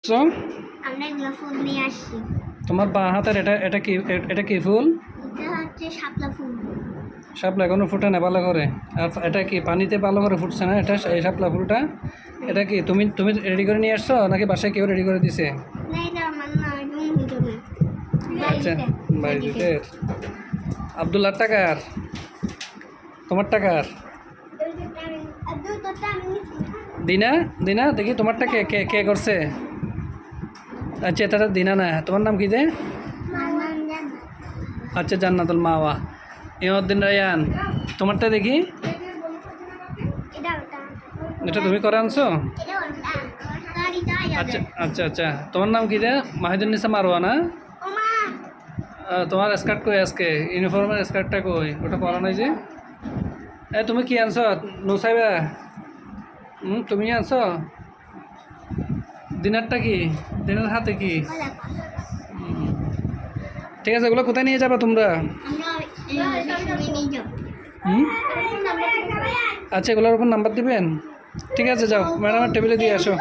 So আমরা এগুলো ফুল নিয়ে আসছি। তোমার বাঁ হাতের এটা কি ফুল? এটা হচ্ছে শাপলা ফুল। শাপলা এখনো ফুটে না ভালো করে। আর এটা কি পানিতে ভালো করে ফুটছে না? এটা এই শাপলা ফুলটা এটা কি তুমি তুমি রেডি করে নিয়ে আসছো নাকি বাসায় কেউ রেডি করে দিছে? না, এটা আমার না, এটা অন্যজনের। আচ্ছা, বাড়িতে আব্দুল্লাহ টাকার, তোমার টাকার দিনা দিনা দেখি তোমারটা কে কে কে করছে? আচ্ছা এটা দিনা না, তোমার নাম কি যে? আচ্ছা জান্নাতুল মাওয়া। ইমাদ্দিন রায়ান, তোমারটা দেখি। এটা তুমি করে আনছো? আচ্ছা আচ্ছা আচ্ছা, তোমার নাম কি রে? মাহিদুন্নিসা মারওয়া না? তোমার স্কার্ট কই আজকে? ইউনিফর্মের স্কার্টটা কই? ওটা পরা নাই যে? তুমি কি আনছো নুসাইবা? তুমি আনছো? দিনারটা কি? দিনার হাতে কি? ঠিক আছে, ওগুলো কোথায় নিয়ে যাবে তোমরা? আচ্ছা, এগুলোর উপর নাম্বার দিবেন? ঠিক আছে, যাও ম্যাডামের টেবিলে দিয়ে আসো।